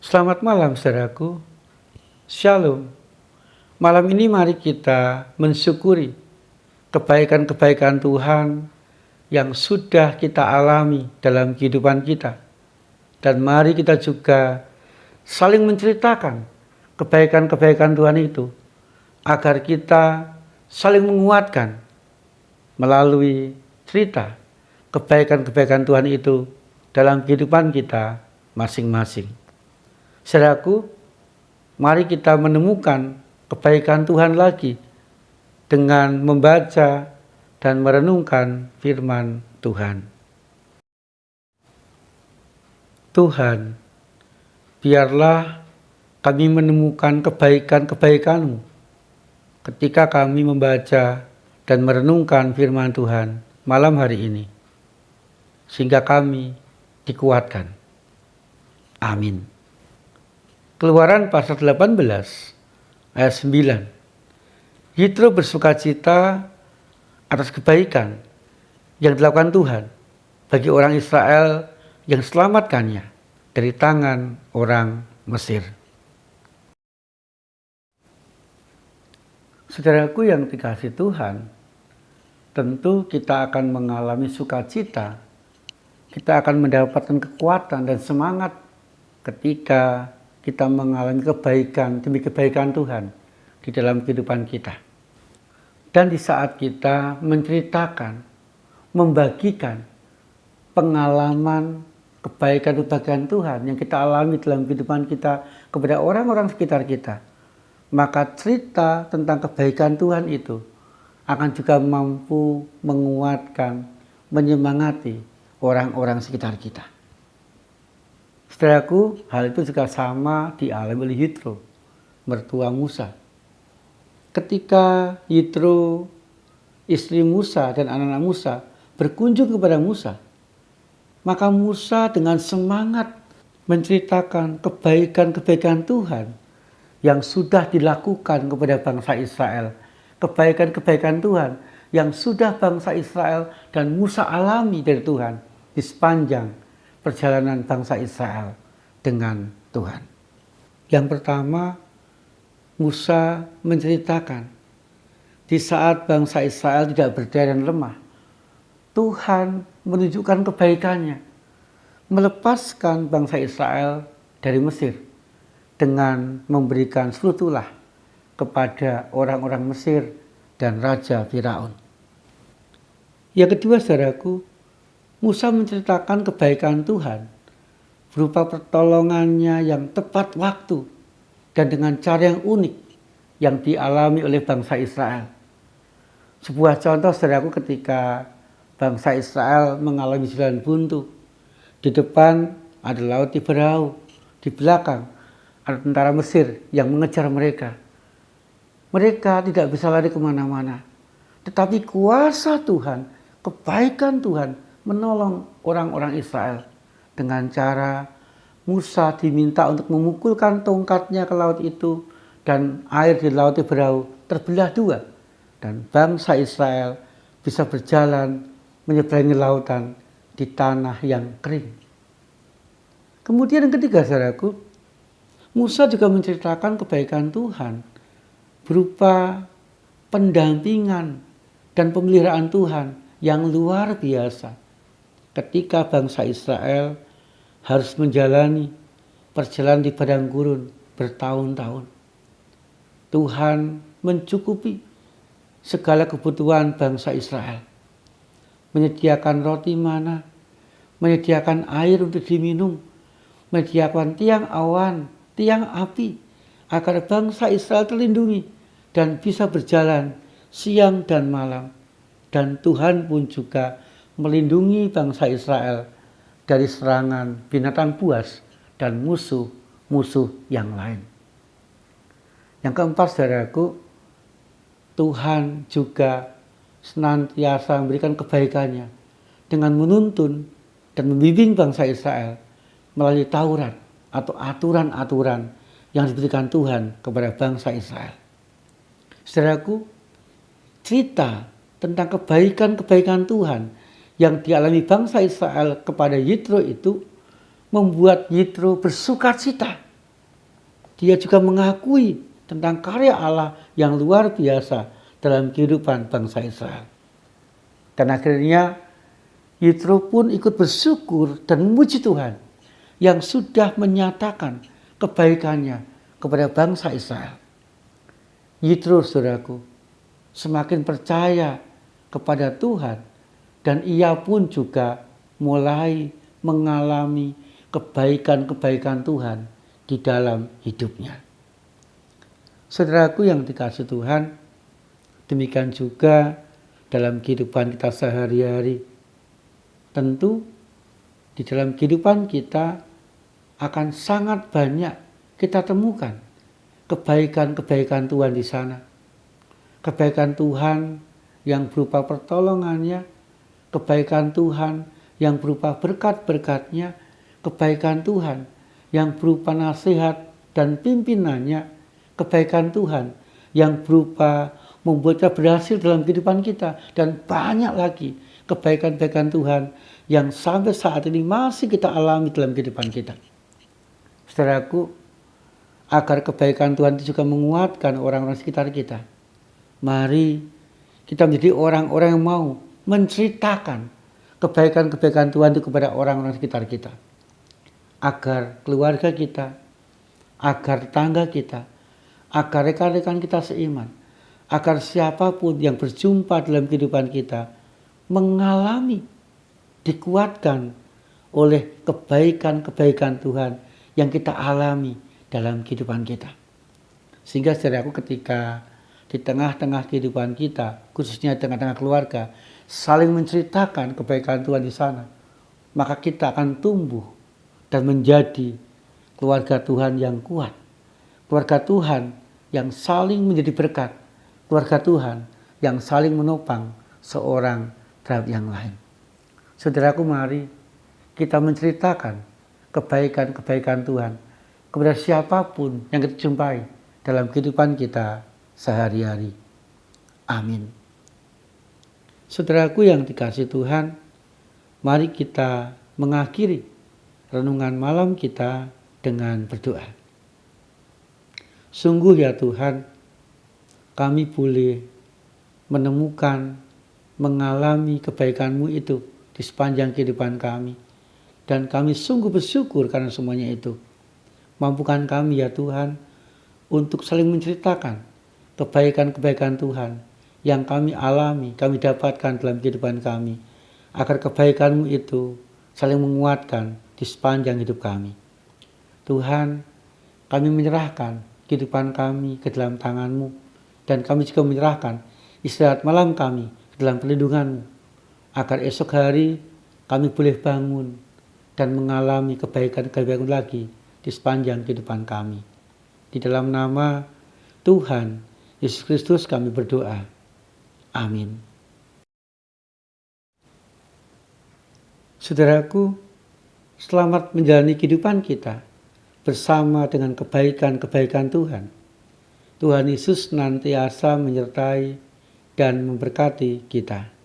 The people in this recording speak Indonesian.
Selamat malam saudaraku, Shalom. Malam ini mari kita mensyukuri kebaikan-kebaikan Tuhan yang sudah kita alami dalam kehidupan kita. Dan mari kita juga saling menceritakan kebaikan-kebaikan Tuhan itu, agar kita saling menguatkan melalui cerita kebaikan-kebaikan Tuhan itu dalam kehidupan kita masing-masing. Saudaraku, mari kita menemukan kebaikan Tuhan lagi dengan membaca dan merenungkan firman Tuhan. Tuhan, biarlah kami menemukan kebaikan-kebaikan-Mu ketika kami membaca dan merenungkan firman Tuhan malam hari ini, sehingga kami dikuatkan. Amin. Keluaran pasal 18 ayat 9. Yitro bersukacita atas kebaikan yang dilakukan Tuhan bagi orang Israel yang selamatkannya dari tangan orang Mesir. Saudaraku yang dikasihi Tuhan, tentu kita akan mengalami sukacita, kita akan mendapatkan kekuatan dan semangat ketika kita mengalami kebaikan demi kebaikan Tuhan di dalam kehidupan kita. Dan di saat kita menceritakan, membagikan pengalaman kebaikan-kebaikan Tuhan yang kita alami dalam kehidupan kita kepada orang-orang sekitar kita, maka cerita tentang kebaikan Tuhan itu akan juga mampu menguatkan, menyemangati orang-orang sekitar kita. Saudaraku, hal itu juga sama dialami oleh Yitro, mertua Musa. Ketika Yitro, istri Musa dan anak-anak Musa berkunjung kepada Musa, maka Musa dengan semangat menceritakan kebaikan-kebaikan Tuhan yang sudah dilakukan kepada bangsa Israel. Kebaikan-kebaikan Tuhan yang sudah bangsa Israel dan Musa alami dari Tuhan di sepanjang perjalanan bangsa Israel dengan Tuhan. Yang pertama, Musa menceritakan di saat bangsa Israel tidak berdaya dan lemah, Tuhan menunjukkan kebaikannya, melepaskan bangsa Israel dari Mesir dengan memberikan tulah kepada orang-orang Mesir dan Raja Firaun. Yang kedua, saudaraku, Musa menceritakan kebaikan Tuhan berupa pertolongannya yang tepat waktu dan dengan cara yang unik yang dialami oleh bangsa Israel. Sebuah contoh, saudaraku, ketika bangsa Israel mengalami jalan buntu. Di depan ada laut Tiberau, di belakang ada tentara Mesir yang mengejar mereka. Mereka tidak bisa lari kemana-mana, tetapi kuasa Tuhan, kebaikan Tuhan menolong orang-orang Israel dengan cara Musa diminta untuk memukulkan tongkatnya ke laut itu dan air di laut Tiberau terbelah dua dan bangsa Israel bisa berjalan menyeberangi lautan di tanah yang kering. Kemudian yang ketiga, saudaraku, Musa juga menceritakan kebaikan Tuhan berupa pendampingan dan pemeliharaan Tuhan yang luar biasa ketika bangsa Israel harus menjalani perjalanan di padang gurun bertahun-tahun. Tuhan mencukupi segala kebutuhan bangsa Israel, menyediakan roti mana, menyediakan air untuk diminum, menyediakan tiang awan, tiang api, agar bangsa Israel terlindungi dan bisa berjalan siang dan malam. Dan Tuhan pun juga melindungi bangsa Israel dari serangan binatang buas dan musuh-musuh yang lain. Yang keempat, saudaraku, Tuhan juga senantiasa memberikan kebaikannya dengan menuntun dan membimbing bangsa Israel melalui Taurat atau aturan-aturan yang diberikan Tuhan kepada bangsa Israel. Saudaraku, cerita tentang kebaikan-kebaikan Tuhan yang dialami bangsa Israel kepada Yitro itu membuat Yitro bersukacita dia juga mengakui tentang karya Allah yang luar biasa dalam kehidupan bangsa Israel. Dan akhirnya Yitro pun ikut bersyukur dan memuji Tuhan yang sudah menyatakan kebaikannya kepada bangsa Israel. Yitro, saudaraku, semakin percaya kepada Tuhan dan ia pun juga mulai mengalami kebaikan-kebaikan Tuhan di dalam hidupnya. Saudaraku yang dikasihi Tuhan, demikian juga dalam kehidupan kita sehari-hari. Tentu di dalam kehidupan kita akan sangat banyak kita temukan kebaikan-kebaikan Tuhan di sana. Kebaikan Tuhan yang berupa pertolongannya, kebaikan Tuhan yang berupa berkat-berkatnya, kebaikan Tuhan yang berupa nasihat dan pimpinannya, kebaikan Tuhan yang berupa membuat kita berhasil dalam kehidupan kita, dan banyak lagi kebaikan-kebaikan Tuhan yang sampai saat ini masih kita alami dalam kehidupan kita. Saudaraku, agar kebaikan Tuhan itu juga menguatkan orang-orang sekitar kita, mari kita menjadi orang-orang yang mau menceritakan kebaikan-kebaikan Tuhan itu kepada orang-orang sekitar kita. Agar keluarga kita, agar tetangga kita, agar rekan-rekan kita seiman, agar siapapun yang berjumpa dalam kehidupan kita mengalami, dikuatkan oleh kebaikan-kebaikan Tuhan yang kita alami dalam kehidupan kita. Sehingga saudaraku, ketika di tengah-tengah kehidupan kita, khususnya di tengah-tengah keluarga, saling menceritakan kebaikan Tuhan di sana, maka kita akan tumbuh dan menjadi keluarga Tuhan yang kuat, keluarga Tuhan yang saling menjadi berkat, keluarga Tuhan yang saling menopang seorang terhadap yang lain. Saudaraku, mari kita menceritakan kebaikan-kebaikan Tuhan kepada siapapun yang kita jumpai dalam kehidupan kita sehari-hari. Amin. Saudaraku yang dikasihi Tuhan, mari kita mengakhiri renungan malam kita dengan berdoa. Sungguh ya Tuhan, kami boleh menemukan, mengalami kebaikan-Mu itu di sepanjang kehidupan kami. Dan kami sungguh bersyukur karena semuanya itu. Mampukan kami ya Tuhan untuk saling menceritakan kebaikan-kebaikan Tuhan yang kami alami, kami dapatkan dalam kehidupan kami. Agar kebaikan-Mu itu saling menguatkan di sepanjang hidup kami. Tuhan, kami menyerahkan kehidupan kami ke dalam tangan-Mu. Dan kami juga menyerahkan istirahat malam kami ke dalam perlindungan-Mu. Agar esok hari kami boleh bangun dan mengalami kebaikan-kebaikan lagi di sepanjang kehidupan kami. Di dalam nama Tuhan Yesus Kristus kami berdoa. Amin. Saudaraku, selamat menjalani kehidupan kita bersama dengan kebaikan-kebaikan Tuhan. Tuhan Yesus senantiasa menyertai dan memberkati kita.